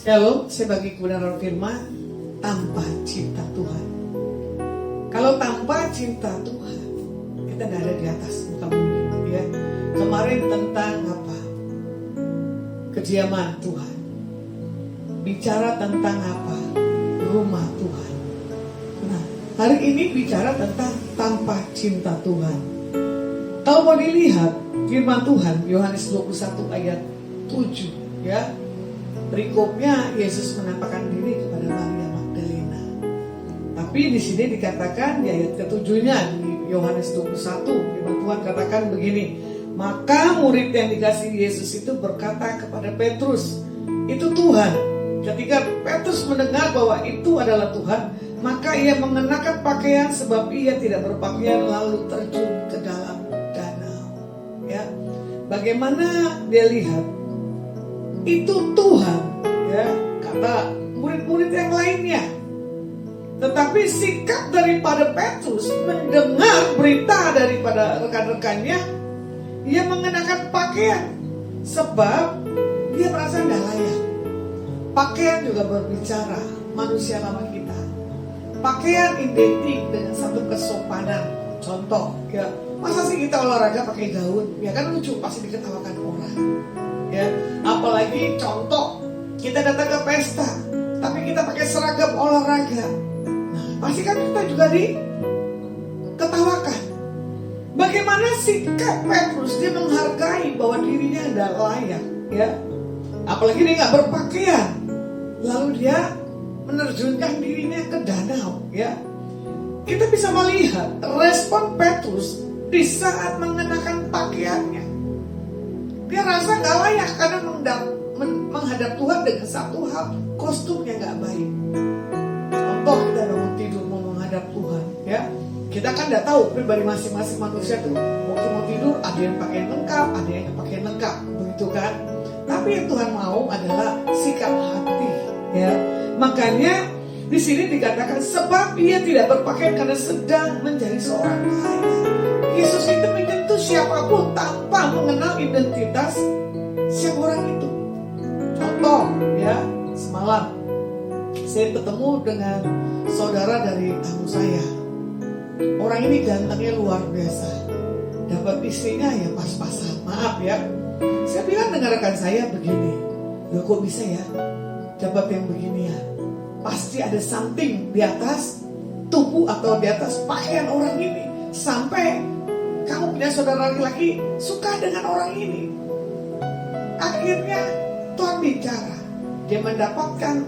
Kalau saya bagi kebenaran firman, tanpa cinta Tuhan. Kalau tanpa cinta Tuhan, kita tidak ada di atas muka bumi. Ya. Kemarin tentang apa? Kediaman Tuhan. Bicara tentang apa? Rumah Tuhan. Nah, hari ini bicara tentang tanpa cinta Tuhan. Kalau mau dilihat firman Tuhan, Yohanes 21 ayat 7, ya. Berikutnya Yesus menampakkan diri kepada Maria Magdalena. Tapi di sini dikatakan di ayat ke-7-nya di Yohanes 21, firman Tuhan katakan begini, maka murid yang dikasihi Yesus itu berkata kepada Petrus, itu Tuhan. Ketika Petrus mendengar bahwa itu adalah Tuhan, maka ia mengenakan pakaian sebab ia tidak berpakaian lalu terjun ke dalam danau. Ya, bagaimana dia lihat? Itu Tuhan, ya, kata murid-murid yang lainnya. Tetapi sikap daripada Petrus mendengar berita daripada rekan-rekannya, ia mengenakan pakaian sebab dia merasa tidak layak. Pakaian juga berbicara manusia lama kita. Pakaian identik dengan satu kesopanan. Contoh, ya, masa sih kita olahraga pakai gaun? Ya kan lucu, pasti diketawakan orang. Ya, apalagi contoh kita datang ke pesta tapi kita pakai seragam olahraga, nah pasti kan kita juga diketawakan. Bagaimana sikap Petrus? Dia menghargai bahwa dirinya tidak layak, ya, apalagi dia nggak berpakaian, lalu dia menerjunkan dirinya ke danau, ya. Kita bisa melihat respon Petrus di saat mengenakan pakaiannya. Dia rasa gak layak karena menghadap Tuhan dengan satu hal, kostumnya gak baik. Contoh kita bangun tidur mau menghadap Tuhan, ya. Kita kan gak tahu pribadi masing-masing manusia tuh waktu mau tidur ada yang pakai lengkap, ada yang pakai lengkap, begitu kan? Tapi yang Tuhan mau adalah sikap hati, ya. Makanya di sini dikatakan sebab ia tidak berpakaian karena sedang menjadi seorang kaya. Yesus itu menyentuh siapapun tanpa mengenal identitas siapa orang itu. Contoh, ya, semalam saya ketemu dengan saudara dari tamu saya. Orang ini gantengnya luar biasa. Dapat istrinya ya pas-pasan. Maaf ya. Saya bilang dengan rekan saya begini, loh kok bisa ya dapat yang begini ya? Pasti ada something di atas tubuh atau di atas pakaian orang ini sampai kamu punya saudara laki-laki suka dengan orang ini. Akhirnya Tuhan bicara, dia mendapatkan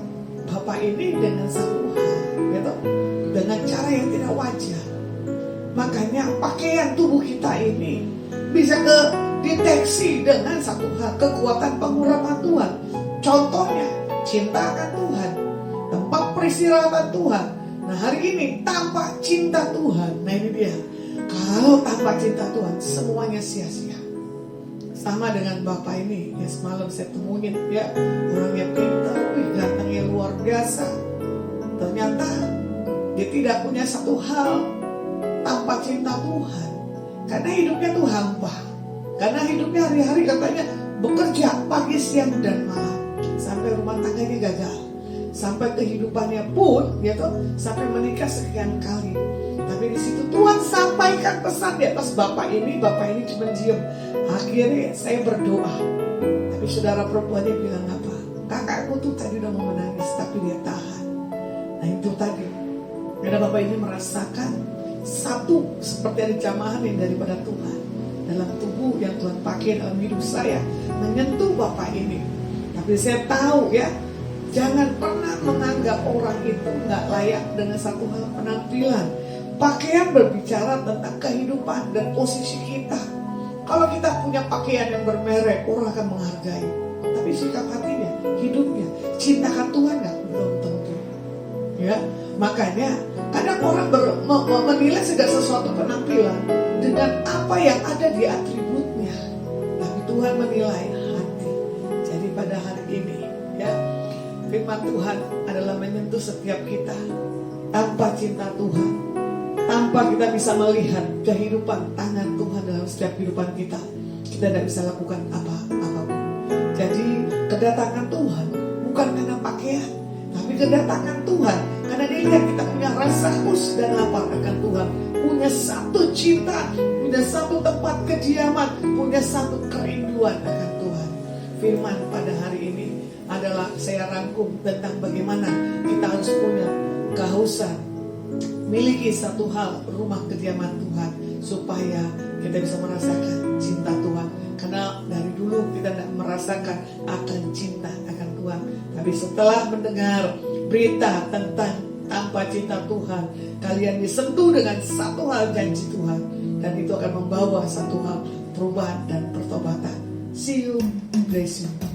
bapak ini dengan satu hal, gitu, dengan cara yang tidak wajar. Makanya pakaian tubuh kita ini bisa kedeteksi dengan satu hal, kekuatan pengurapan Tuhan. Contohnya cinta akan Tuhan, tempat peristirahatan Tuhan. Nah hari ini tanpa cinta Tuhan, nah ini dia. Kalau tanpa cinta Tuhan semuanya sia-sia. Sama dengan bapak ini, ya semalam saya temuin, ya, orangnya pintar, gantengnya luar biasa. Ternyata dia tidak punya satu hal tanpa cinta Tuhan. Karena hidupnya tuh hampa. Karena hidupnya hari-hari katanya bekerja pagi, siang, dan malam. Sampai rumah tangganya gagal. Sampai kehidupannya pun, gitu, sampai menikah sekian kali. Tapi di situ Tuhan sampaikan pesan di atas bapak ini cuma diam. Akhirnya saya berdoa. Tapi saudara perempuannya bilang apa? Kakakku tuh tadi udah mau menangis, tapi dia tahan. Nah itu tadi. Karena bapak ini merasakan satu seperti ada jamahan yang daripada Tuhan dalam tubuh yang Tuhan pakai dalam hidup saya, menyentuh bapak ini. Tapi saya tahu, ya, jangan pernah menganggap orang itu nggak layak dengan satu hal penampilan. Pakaian berbicara tentang kehidupan dan posisi kita. Kalau kita punya pakaian yang bermerek, orang akan menghargai. Tapi sikap hatinya, hidupnya, cintakan Tuhan nggak? Belum tentu. Ya, makanya kadang orang menilai segala sesuatu penampilan dengan apa yang ada di atributnya. Tapi Tuhan menilai hati. Jadi pada hari ini, ya, firman Tuhan adalah menyentuh setiap kita. Tanpa cinta Tuhan, tanpa kita bisa melihat kehidupan tangan Tuhan dalam setiap kehidupan kita, kita tidak bisa lakukan apa-apa. Jadi kedatangan Tuhan bukan karena pakaian berpakaian, tapi kedatangan Tuhan. Karena dia lihat kita punya rasa haus dan lapar akan Tuhan, punya satu cinta, punya satu tempat kediaman, punya satu kerinduan akan Tuhan. Firman pada hari ini adalah saya rangkum tentang bagaimana kita harus punya kehausan, miliki satu hal, rumah kediaman Tuhan, supaya kita bisa merasakan cinta Tuhan. Karena dari dulu kita tidak merasakan akan cinta akan Tuhan, tapi setelah mendengar berita tentang tanpa cinta Tuhan, kalian disentuh dengan satu hal janji Tuhan, dan itu akan membawa satu hal perubahan dan pertobatan. See you, bless you.